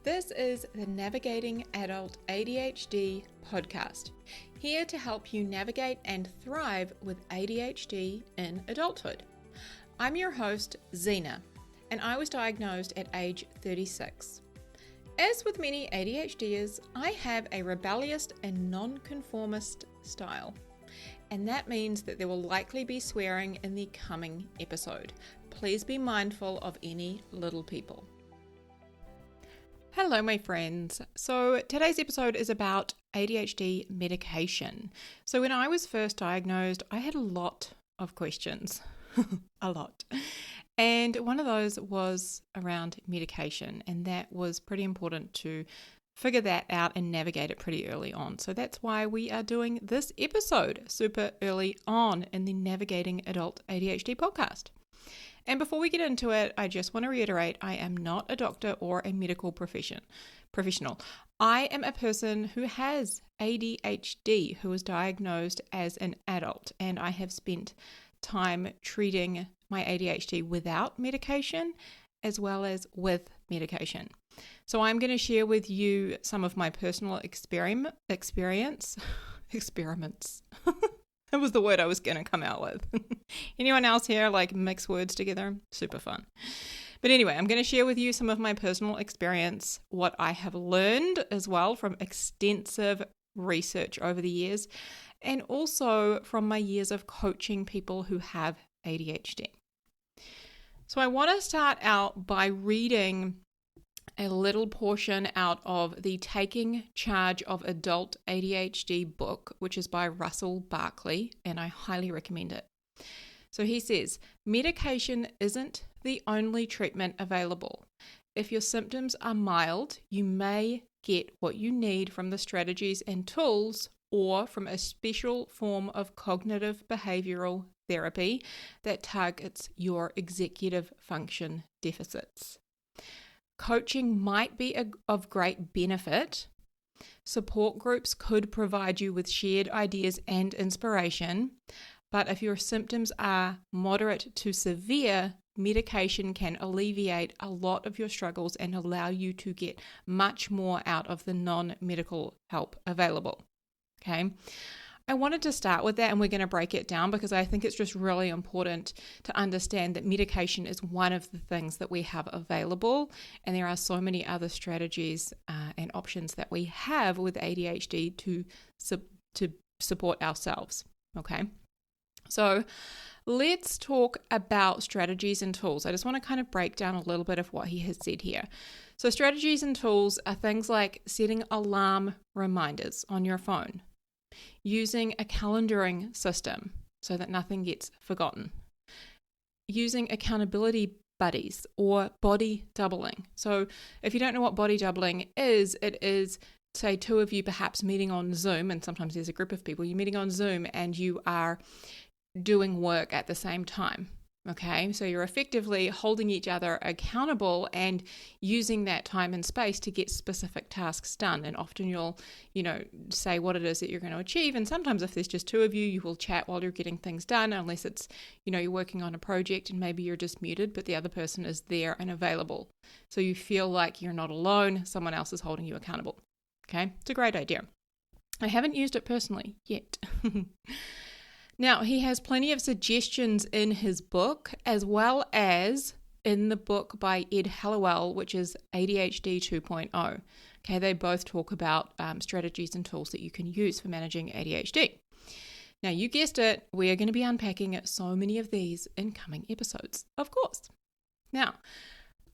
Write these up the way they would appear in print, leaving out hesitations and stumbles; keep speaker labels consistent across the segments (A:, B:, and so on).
A: This is the Navigating Adult ADHD podcast, here to help you navigate and thrive with ADHD in adulthood. I'm your host, Zena, and I was diagnosed at age 36. As with many ADHDers, I have a rebellious and non-conformist style, and that means that there will likely be swearing in the coming episode. Please be mindful of any little people. Hello, my friends. So today's episode is about ADHD medication. So when I was first diagnosed, I had a lot of questions, a lot. And one of those was around medication, and that was pretty important to figure that out and navigate it pretty early on. So that's why we are doing this episode super early on in the Navigating Adult ADHD podcast. And before we get into it, I just want to reiterate, I am not a doctor or a medical professional. I am a person who has ADHD, who was diagnosed as an adult, and I have spent time treating my ADHD without medication as well as with medication. So I'm going to share with you some of my personal experiments. That was the word I was going to come out with. Anyone else here mix words together? Super fun. But anyway, I'm going to share with you some of my personal experience, what I have learned as well from extensive research over the years, and also from my years of coaching people who have ADHD. So I want to start out by reading a little portion out of the Taking Charge of Adult ADHD book, which is by Russell Barkley, and I highly recommend it. So he says, medication isn't the only treatment available. If your symptoms are mild, you may get what you need from the strategies and tools or from a special form of cognitive behavioral therapy that targets your executive function deficits. Coaching might be of great benefit. Support groups could provide you with shared ideas and inspiration, but if your symptoms are moderate to severe, medication can alleviate a lot of your struggles and allow you to get much more out of the non-medical help available. Okay. I wanted to start with that, and we're going to break it down because I think it's just really important to understand that medication is one of the things that we have available, and there are so many other strategies and options that we have with ADHD to support ourselves. Okay, so let's talk about strategies and tools. I just want to kind of break down a little bit of what he has said here. So strategies and tools are things like setting alarm reminders on your phone, using a calendaring system so that nothing gets forgotten, using accountability buddies or body doubling. So if you don't know what body doubling is, it is, say, two of you perhaps meeting on Zoom, and sometimes there's a group of people, you're meeting on Zoom and you are doing work at the same time. Okay, so you're effectively holding each other accountable and using that time and space to get specific tasks done. And often you'll, say what it is that you're going to achieve. And sometimes if there's just two of you, you will chat while you're getting things done, unless it's, you're working on a project and maybe you're just muted, but the other person is there and available. So you feel like you're not alone. Someone else is holding you accountable. Okay, it's a great idea. I haven't used it personally yet. Now, he has plenty of suggestions in his book, as well as in the book by Ed Hallowell, which is ADHD 2.0. Okay, they both talk about strategies and tools that you can use for managing ADHD. Now, you guessed it, we are going to be unpacking so many of these in coming episodes, of course. Now,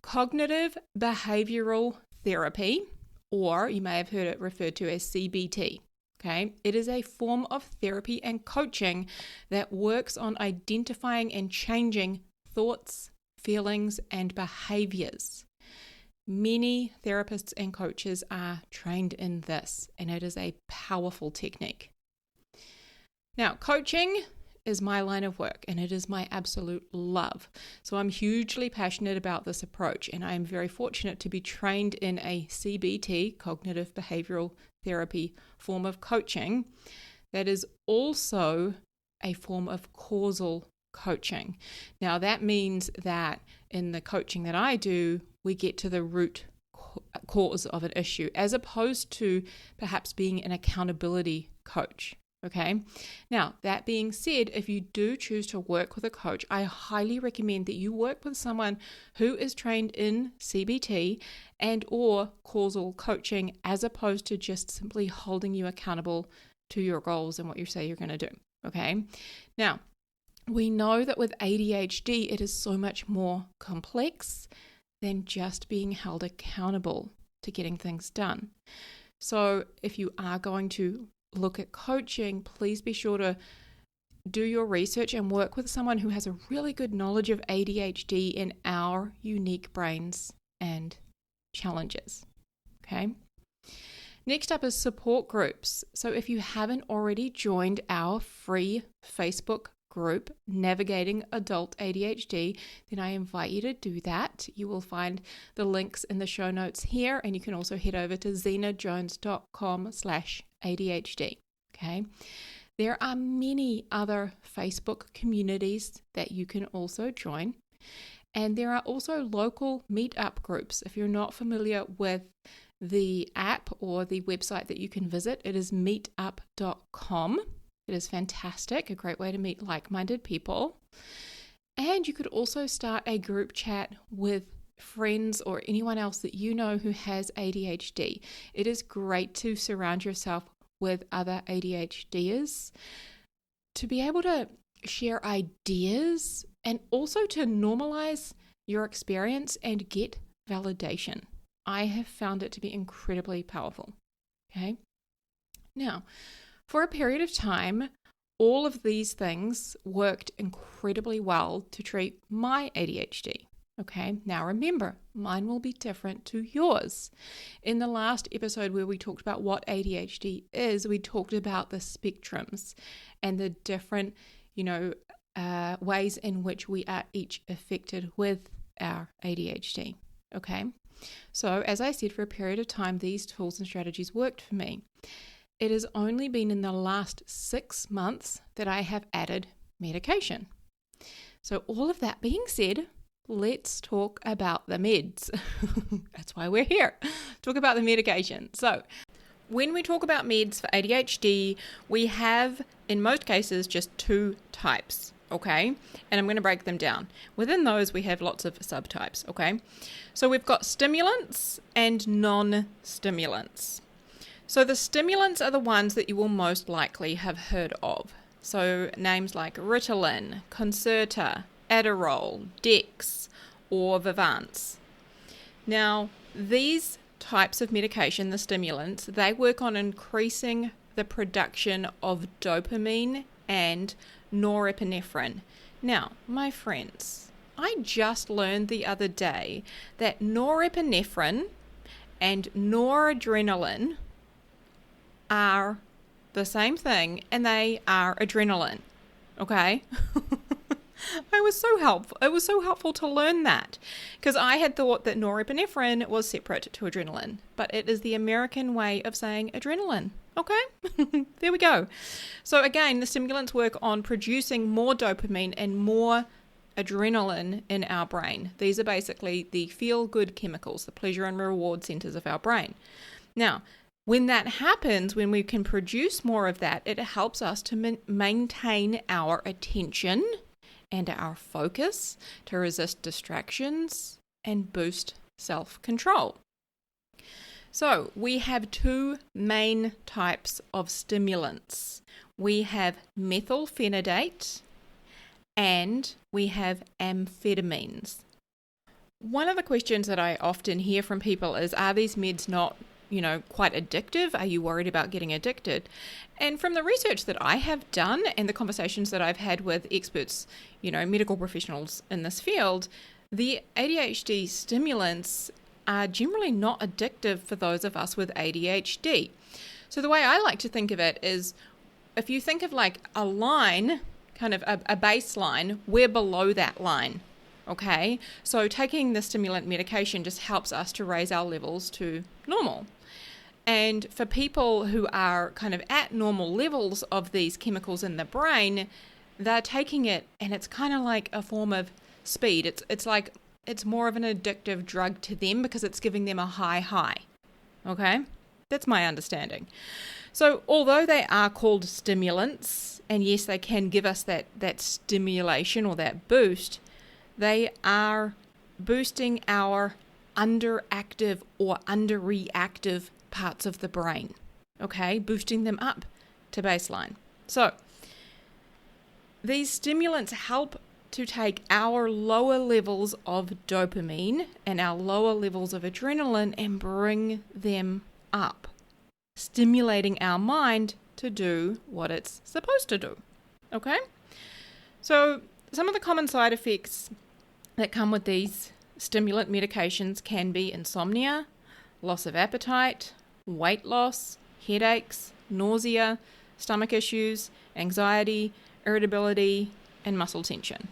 A: cognitive behavioral therapy, or you may have heard it referred to as CBT. Okay, it is a form of therapy and coaching that works on identifying and changing thoughts, feelings, and behaviors. Many therapists and coaches are trained in this, and it is a powerful technique. Now, coaching is my line of work, and it is my absolute love. So I'm hugely passionate about this approach, and I am very fortunate to be trained in a CBT, cognitive behavioral therapy form of coaching that is also a form of causal coaching. Now, that means that in the coaching that I do, we get to the root cause of an issue, as opposed to perhaps being an accountability coach. Okay. Now, that being said, if you do choose to work with a coach, I highly recommend that you work with someone who is trained in CBT and or causal coaching, as opposed to just simply holding you accountable to your goals and what you say you're going to do. Okay. Now, we know that with ADHD, it is so much more complex than just being held accountable to getting things done. So if you are going to look at coaching, please be sure to do your research and work with someone who has a really good knowledge of ADHD and our unique brains and challenges. Okay. Next up is support groups. So if you haven't already joined our free Facebook group, Navigating Adult ADHD, then I invite you to do that. You will find the links in the show notes here, and you can also head over to zenajones.com/ADHD. Okay. There are many other Facebook communities that you can also join. And there are also local meetup groups. If you're not familiar with the app or the website that you can visit, it is meetup.com. It is fantastic, a great way to meet like-minded people. And you could also start a group chat with friends or anyone else that you know who has ADHD. It is great to surround yourself with other ADHDers, to be able to share ideas and also to normalize your experience and get validation. I have found it to be incredibly powerful. Okay. Now, for a period of time, all of these things worked incredibly well to treat my ADHD. Okay, now remember, mine will be different to yours. In the last episode where we talked about what ADHD is, we talked about the spectrums and the different, ways in which we are each affected with our ADHD. Okay, so as I said, for a period of time, these tools and strategies worked for me. It has only been in the last 6 months that I have added medication. So all of that being said, let's talk about the meds. That's why we're here. Talk about the medication. So when we talk about meds for ADHD, we have, in most cases, just 2 types, okay? And I'm going to break them down. Within those, we have lots of subtypes, okay? So we've got stimulants and non-stimulants. So the stimulants are the ones that you will most likely have heard of. So names like Ritalin, Concerta, Adderall, Dex, or Vivance. Now, these types of medication, the stimulants, they work on increasing the production of dopamine and norepinephrine. Now, my friends, I just learned the other day that norepinephrine and noradrenaline are the same thing, and they are adrenaline. Okay? It was so helpful to learn that, because I had thought that norepinephrine was separate to adrenaline, but it is the American way of saying adrenaline. Okay? There we go. So again, the stimulants work on producing more dopamine and more adrenaline in our brain. These are basically the feel-good chemicals, the pleasure and reward centers of our brain. Now, when that happens, when we can produce more of that, it helps us to maintain our attention and our focus, to resist distractions and boost self-control. So we have 2 main types of stimulants. We have methylphenidate and we have amphetamines. One of the questions that I often hear from people is, are these meds not quite addictive? Are you worried about getting addicted? And from the research that I have done and the conversations that I've had with experts, medical professionals in this field, the ADHD stimulants are generally not addictive for those of us with ADHD. So the way I like to think of it is, if you think of like a line, kind of a baseline, we're below that line. Okay, so taking the stimulant medication just helps us to raise our levels to normal. And for people who are kind of at normal levels of these chemicals in the brain, they're taking it and it's kind of like a form of speed. It's like it's more of an addictive drug to them because it's giving them a high. Okay? That's my understanding. So although they are called stimulants, and yes, they can give us that stimulation or that boost, they are boosting our underactive or underreactive parts of the brain. Okay? Boosting them up to baseline. So these stimulants help to take our lower levels of dopamine and our lower levels of adrenaline and bring them up, stimulating our mind to do what it's supposed to do. Okay? So some of the common side effects that come with these stimulant medications can be insomnia, loss of appetite, weight loss, headaches, nausea, stomach issues, anxiety, irritability, and muscle tension.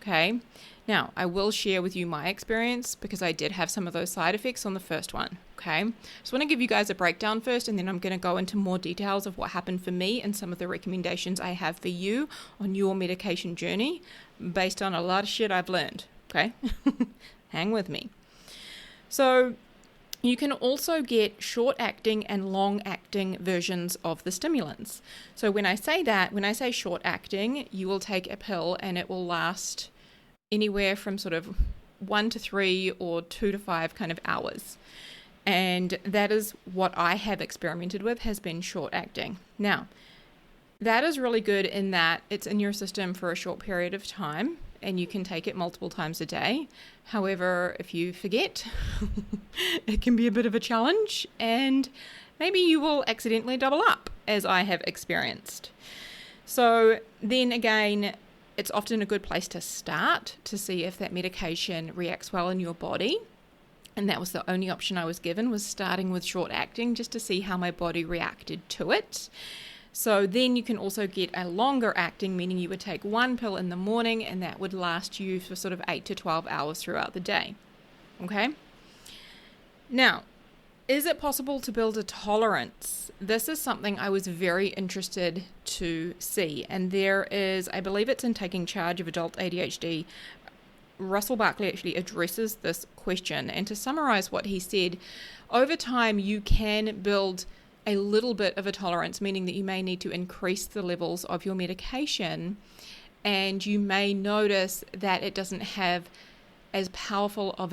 A: Okay? Now, I will share with you my experience because I did have some of those side effects on the first one. Okay? Just want to give you guys a breakdown first, and then I'm going to go into more details of what happened for me and some of the recommendations I have for you on your medication journey based on a lot of shit I've learned. Okay? Hang with me. So, you can also get short-acting and long-acting versions of the stimulants. So when I say short-acting, you will take a pill and it will last anywhere from sort of 1 to 3 or 2 to 5 kind of hours. And that is what I have experimented with, has been short-acting. Now, that is really good in that it's in your system for a short period of time and you can take it multiple times a day. However, if you forget, it can be a bit of a challenge and maybe you will accidentally double up, as I have experienced. So then again, it's often a good place to start to see if that medication reacts well in your body. And that was the only option I was given, was starting with short acting just to see how my body reacted to it. So then you can also get a longer acting, meaning you would take one pill in the morning and that would last you for sort of 8 to 12 hours throughout the day. Okay? Now, is it possible to build a tolerance? This is something I was very interested to see. And there is, I believe it's in Taking Charge of Adult ADHD, Russell Barkley actually addresses this question. And to summarize what he said, over time you can build a little bit of a tolerance, meaning that you may need to increase the levels of your medication, and you may notice that it doesn't have as powerful of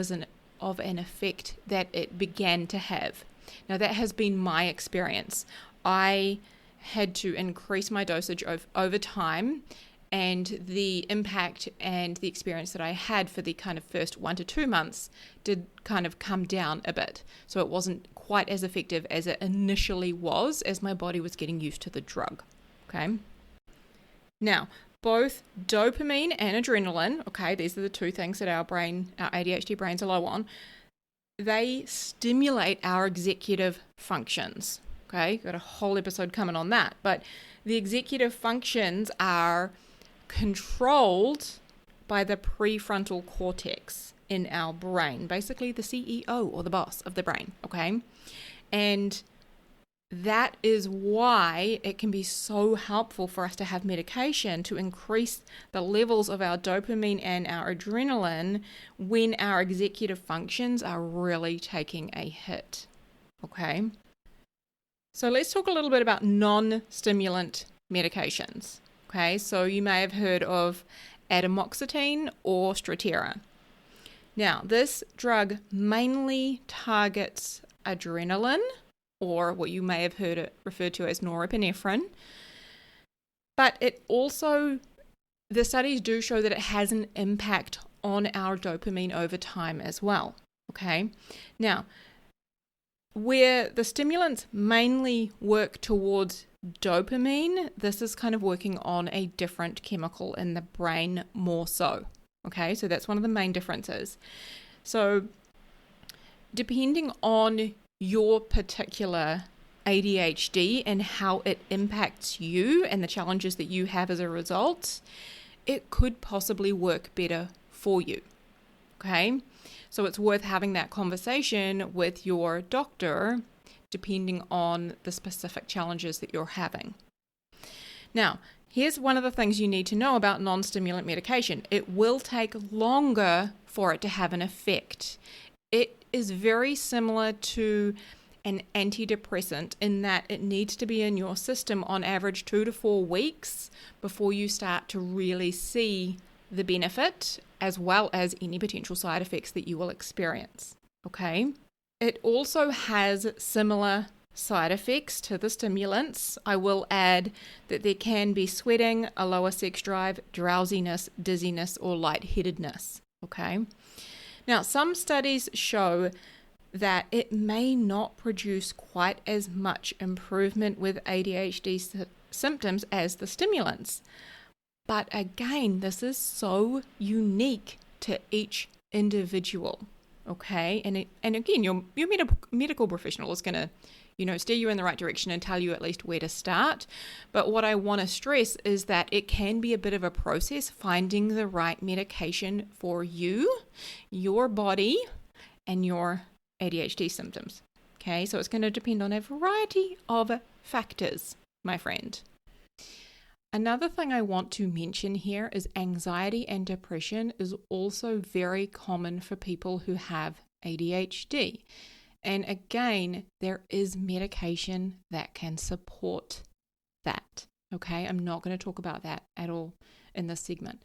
A: an effect that it began to have. Now, that has been my experience. I had to increase my dosage over time, and the impact and the experience that I had for the kind of first 1 to 2 months did kind of come down a bit. So it wasn't quite as effective as it initially was, as my body was getting used to the drug. Okay. Now, both dopamine and adrenaline, okay, these are the two things that our ADHD brains are low on, they stimulate our executive functions. Okay, got a whole episode coming on that. But the executive functions are controlled by the prefrontal cortex in our brain, basically the CEO or the boss of the brain, okay? And that is why it can be so helpful for us to have medication to increase the levels of our dopamine and our adrenaline when our executive functions are really taking a hit, okay? So let's talk a little bit about non-stimulant medications. Okay, so you may have heard of atomoxetine or Strattera. Now, this drug mainly targets adrenaline, or what you may have heard it referred to as norepinephrine, but it also, the studies do show that it has an impact on our dopamine over time as well. Okay, now, where the stimulants mainly work towards dopamine, this is kind of working on a different chemical in the brain more so. Okay, so that's one of the main differences. So depending on your particular ADHD and how it impacts you and the challenges that you have as a result, it could possibly work better for you. Okay, so it's worth having that conversation with your doctor depending on the specific challenges that you're having. Now, here's one of the things you need to know about non-stimulant medication. It will take longer for it to have an effect. It is very similar to an antidepressant in that it needs to be in your system on average 2 to 4 weeks before you start to really see the benefit, as well as any potential side effects that you will experience. Okay? It also has similar side effects to the stimulants. I will add that there can be sweating, a lower sex drive, drowsiness, dizziness, or lightheadedness. Okay? Now, some studies show that it may not produce quite as much improvement with ADHD symptoms as the stimulants. But again, this is so unique to each individual, okay? And again, your medical professional is going to, steer you in the right direction and tell you at least where to start. But what I want to stress is that it can be a bit of a process finding the right medication for you, your body, and your ADHD symptoms. Okay, so it's going to depend on a variety of factors, my friend. Another thing I want to mention here is anxiety and depression is also very common for people who have ADHD. And again, there is medication that can support that. Okay, I'm not going to talk about that at all in this segment.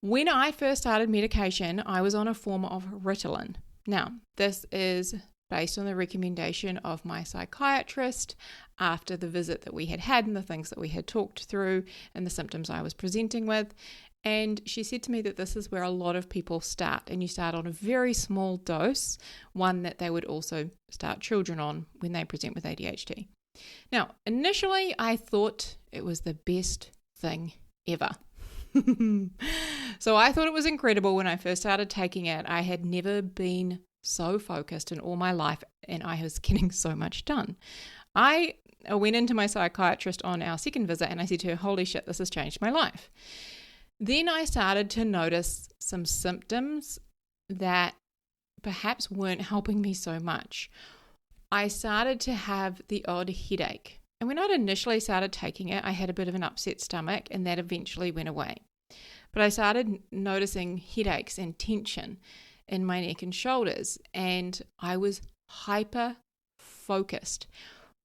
A: When I first started medication, I was on a form of Ritalin. Now, this is based on the recommendation of my psychiatrist after the visit that we had and the things that we had talked through and the symptoms I was presenting with. And she said to me that this is where a lot of people start, and you start on a very small dose, one that they would also start children on when they present with ADHD. Now, initially, I thought it was the best thing ever. So I thought it was incredible when I first started taking it. I had never been so focused in all my life, and I was getting so much done. I went into my psychiatrist on our second visit and I said to her, holy shit, this has changed my life. Then I started to notice some symptoms that perhaps weren't helping me so much. I started to have the odd headache. And when I'd initially started taking it, I had a bit of an upset stomach, and that eventually went away. But I started noticing headaches and tension in my neck and shoulders, and I was hyper focused.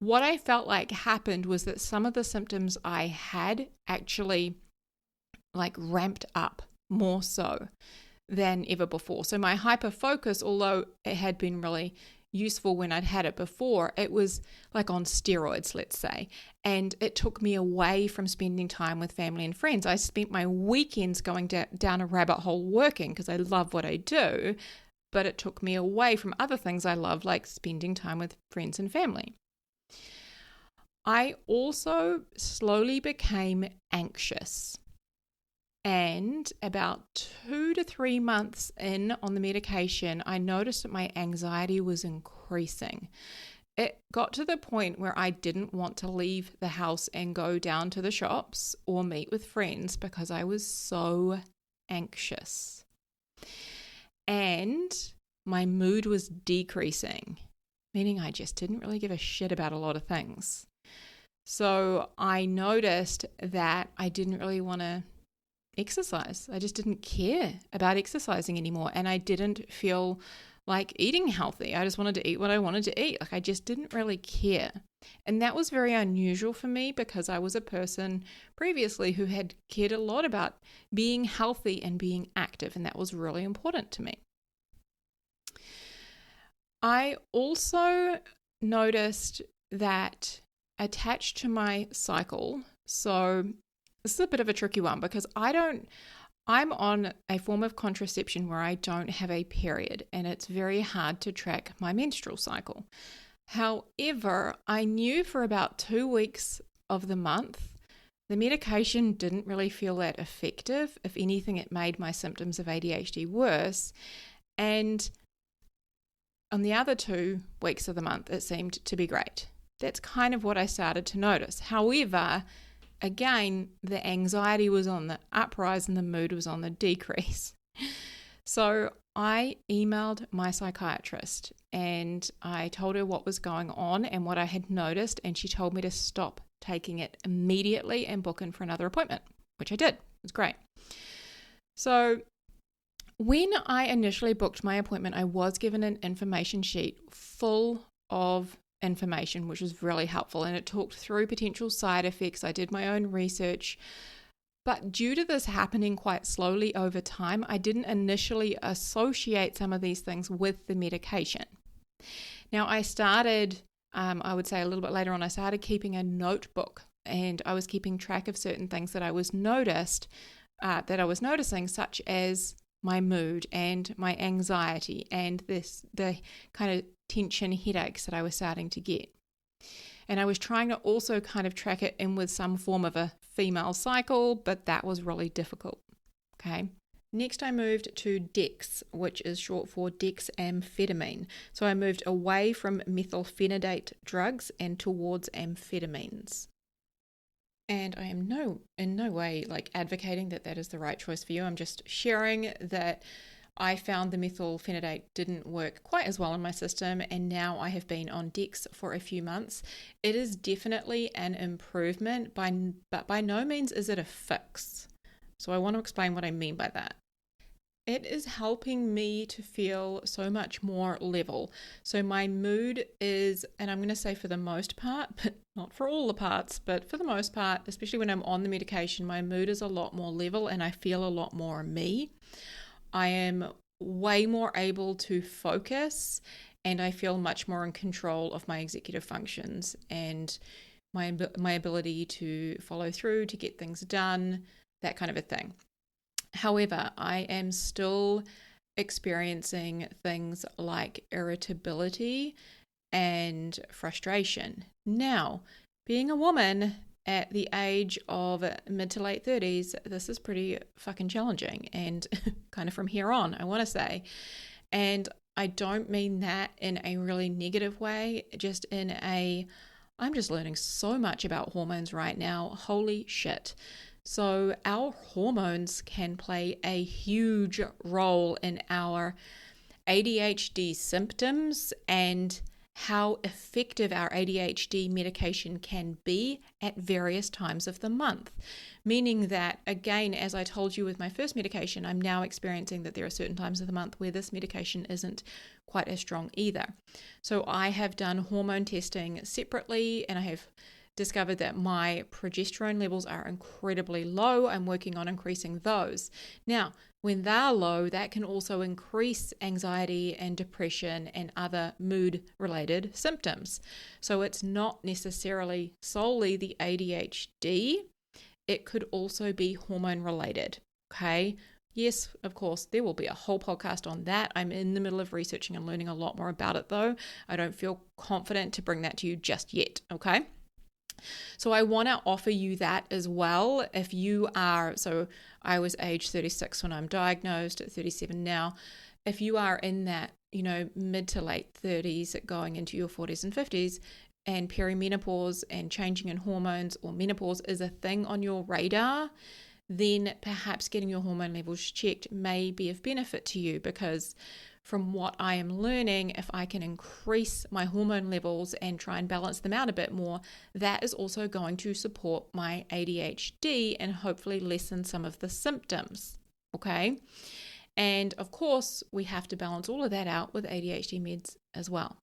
A: What I felt like happened was that some of the symptoms I had actually ramped up more so than ever before. So my hyper focus, although it had been really useful when I'd had it before, it was like on steroids, let's say, and it took me away from spending time with family and friends. I spent my weekends going down a rabbit hole working because I love what I do, but it took me away from other things I love, like spending time with friends and family. I also slowly became anxious. And about 2 to 3 months in on the medication, I noticed that my anxiety was increasing. It got to the point where I didn't want to leave the house and go down to the shops or meet with friends because I was so anxious. And my mood was decreasing, meaning I just didn't really give a shit about a lot of things. So I noticed that I didn't really want to exercise. I just didn't care about exercising anymore, and I didn't feel like eating healthy. I just wanted to eat what I wanted to eat. I just didn't really care. And that was very unusual for me because I was a person previously who had cared a lot about being healthy and being active, and that was really important to me. I also noticed that attached to my cycle, so this is a bit of a tricky one because I'm on a form of contraception where I don't have a period, and it's very hard to track my menstrual cycle. However, I knew for about 2 weeks of the month, the medication didn't really feel that effective. If anything, it made my symptoms of ADHD worse. And on the other 2 weeks of the month, it seemed to be great. That's kind of what I started to notice. However, again, the anxiety was on the uprise and the mood was on the decrease. So I emailed my psychiatrist and I told her what was going on and what I had noticed, and she told me to stop taking it immediately and book in for another appointment, which I did. It was great. So When I initially booked my appointment, I was given an information sheet full of information, which was really helpful, and it talked through potential side effects. I did my own research, but due to this happening quite slowly over time, I didn't initially associate some of these things with the medication. Now, I started, I would say a little bit later on, I started keeping a notebook, and I was keeping track of certain things that I was noticing, such as my mood and my anxiety and the kind of tension headaches that I was starting to get. And I was trying to also kind of track it in with some form of a female cycle, but that was really difficult. Okay. Next, I moved to DEX, which is short for dexamphetamine. So I moved away from methylphenidate drugs and towards amphetamines. And I am in no way advocating that is the right choice for you. I'm just sharing that I found the methylphenidate didn't work quite as well in my system, and now I have been on Dex for a few months. It is definitely an improvement, but by no means is it a fix. So I want to explain what I mean by that. It is helping me to feel so much more level. So my mood is, and I'm going to say for the most part, but not for all the parts, but for the most part, especially when I'm on the medication, my mood is a lot more level and I feel a lot more me. I am way more able to focus and I feel much more in control of my executive functions and my ability to follow through, to get things done, that kind of a thing. However, I am still experiencing things like irritability and frustration. Now, being a woman at the age of mid to late 30s, this is pretty fucking challenging, and kind of from here on, I want to say. And I don't mean that in a really negative way, just in I'm just learning so much about hormones right now. Holy shit. So our hormones can play a huge role in our ADHD symptoms and how effective our ADHD medication can be at various times of the month. Meaning that, again, as I told you with my first medication, I'm now experiencing that there are certain times of the month where this medication isn't quite as strong either. So I have done hormone testing separately, and I have discovered that my progesterone levels are incredibly low. I'm working on increasing those. Now, when they're low, that can also increase anxiety and depression and other mood-related symptoms. So it's not necessarily solely the ADHD. It could also be hormone-related, okay? Yes, of course, there will be a whole podcast on that. I'm in the middle of researching and learning a lot more about it, though. I don't feel confident to bring that to you just yet, okay? So I want to offer you that as well. If you are, so I was age 36 when I'm diagnosed, at 37 now. If you are in that, mid to late 30s going into your 40s and 50s, and perimenopause and changing in hormones or menopause is a thing on your radar, then perhaps getting your hormone levels checked may be of benefit to you, because from what I am learning, if I can increase my hormone levels and try and balance them out a bit more, that is also going to support my ADHD and hopefully lessen some of the symptoms, okay? And of course, we have to balance all of that out with ADHD meds as well.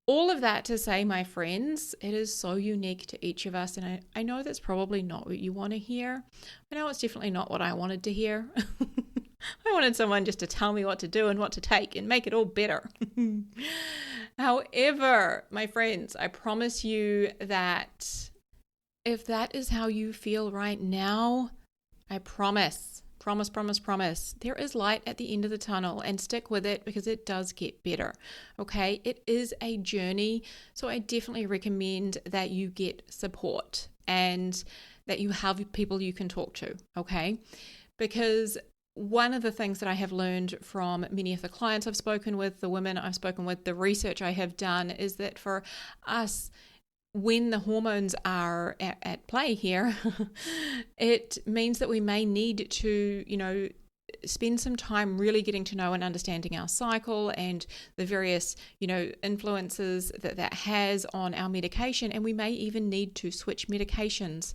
A: All of that to say, my friends, it is so unique to each of us, and I know that's probably not what you want to hear. I know it's definitely not what I wanted to hear. I wanted someone just to tell me what to do and what to take and make it all better. However, my friends, I promise you that if that is how you feel right now, I promise, there is light at the end of the tunnel, and stick with it because it does get better. Okay, it is a journey, so I definitely recommend that you get support and that you have people you can talk to. Okay, because one of the things that I have learned from many of the clients I've spoken with, the women I've spoken with, the research I have done, is that for us, when the hormones are at play here, it means that we may need to, spend some time really getting to know and understanding our cycle and the various, influences that has on our medication. And we may even need to switch medications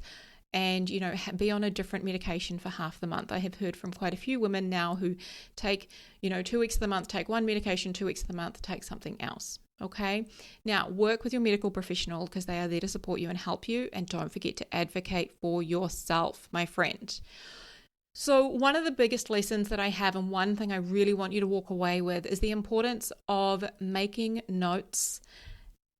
A: and, be on a different medication for half the month. I have heard from quite a few women now who take, 2 weeks of the month, take one medication, 2 weeks of the month, take something else. Okay. Now, work with your medical professional because they are there to support you and help you. And don't forget to advocate for yourself, my friend. So one of the biggest lessons that I have, and one thing I really want you to walk away with, is the importance of making notes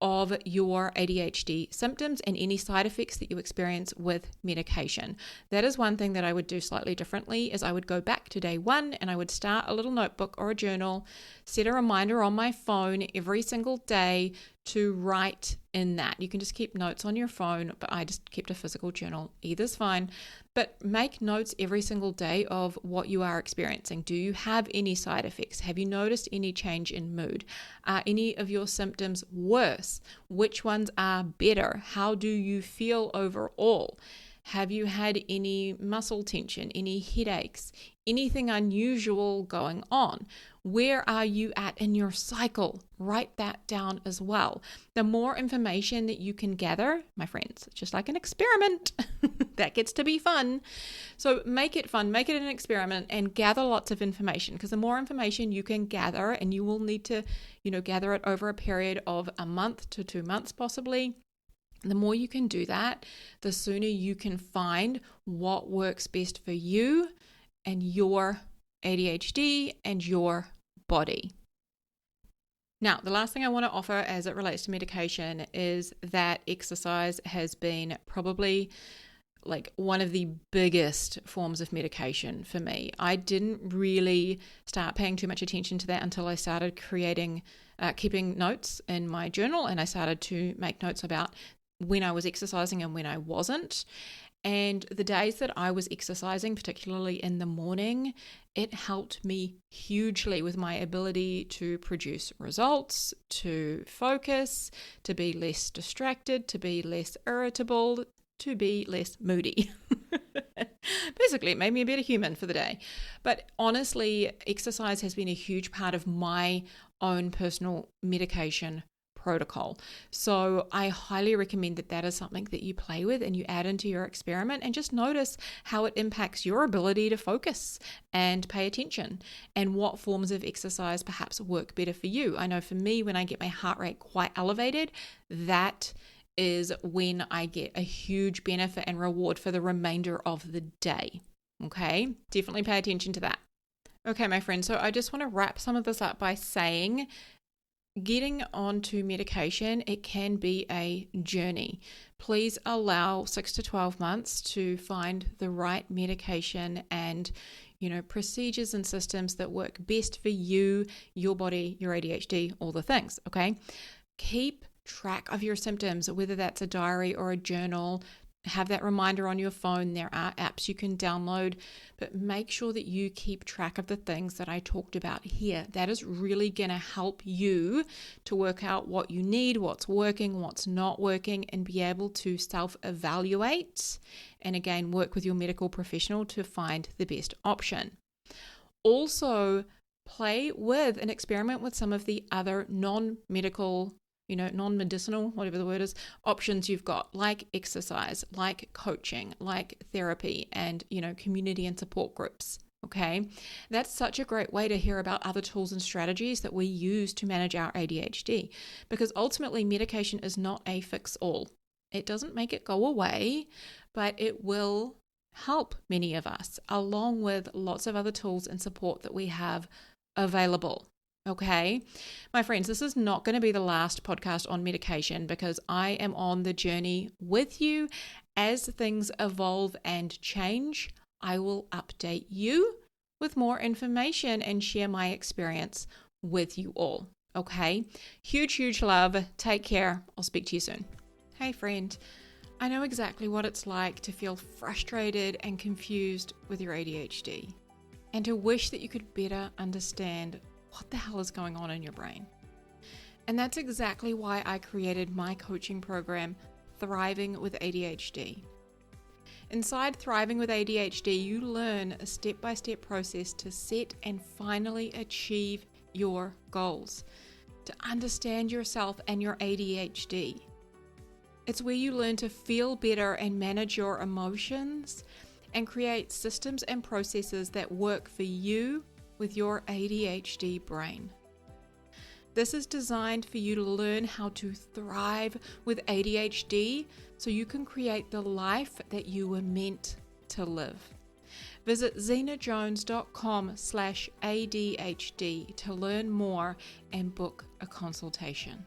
A: of your ADHD symptoms and any side effects that you experience with medication. That is one thing that I would do slightly differently, is I would go back to day one and I would start a little notebook or a journal, set a reminder on my phone every single day to write in that. You can just keep notes on your phone, but I just kept a physical journal. Either's fine. But make notes every single day of what you are experiencing. Do you have any side effects? Have you noticed any change in mood? Are any of your symptoms worse? Which ones are better? How do you feel overall? Have you had any muscle tension, any headaches, anything unusual going on? Where are you at in your cycle? Write that down as well. The more information that you can gather, my friends, just like an experiment, that gets to be fun. So make it fun, make it an experiment, and gather lots of information, because the more information you can gather, and you will need to, gather it over a period of a month to 2 months possibly. The more you can do that, the sooner you can find what works best for you and your ADHD and your body. Now, the last thing I want to offer as it relates to medication is that exercise has been probably like one of the biggest forms of medication for me. I didn't really start paying too much attention to that until I started keeping notes in my journal, and I started to make notes about when I was exercising and when I wasn't. And the days that I was exercising, particularly in the morning, it helped me hugely with my ability to produce results, to focus, to be less distracted, to be less irritable, to be less moody. Basically, it made me a better human for the day. But honestly, exercise has been a huge part of my own personal medication protocol. So I highly recommend that is something that you play with and you add into your experiment, and just notice how it impacts your ability to focus and pay attention, and what forms of exercise perhaps work better for you. I know for me, when I get my heart rate quite elevated, that is when I get a huge benefit and reward for the remainder of the day. Okay, definitely pay attention to that. Okay, my friends, so I just want to wrap some of this up by saying, getting onto medication, it can be a journey. Please allow 6 to 12 months to find the right medication and, procedures and systems that work best for you, your body, your ADHD, all the things, okay? Keep track of your symptoms, whether that's a diary or a journal. Have that reminder on your phone. There are apps you can download, but make sure that you keep track of the things that I talked about here. That is really going to help you to work out what you need, what's working, what's not working, and be able to self-evaluate, and again, work with your medical professional to find the best option. Also, play with and experiment with some of the other non-medical, non-medicinal, whatever the word is, options you've got, like exercise, like coaching, like therapy, and, community and support groups. Okay. That's such a great way to hear about other tools and strategies that we use to manage our ADHD, because ultimately medication is not a fix-all. It doesn't make it go away, but it will help many of us, along with lots of other tools and support that we have available. Okay, my friends, this is not going to be the last podcast on medication, because I am on the journey with you. As things evolve and change, I will update you with more information and share my experience with you all. Okay, huge love. Take care. I'll speak to you soon. Hey friend, I know exactly what it's like to feel frustrated and confused with your ADHD, and to wish that you could better understand what the hell is going on in your brain. And that's exactly why I created my coaching program, Thriving with ADHD. Inside Thriving with ADHD, you learn a step-by-step process to set and finally achieve your goals, to understand yourself and your ADHD. It's where you learn to feel better and manage your emotions and create systems and processes that work for you with your ADHD brain. This is designed for you to learn how to thrive with ADHD so you can create the life that you were meant to live. Visit zenajones.com/ADHD to learn more and book a consultation.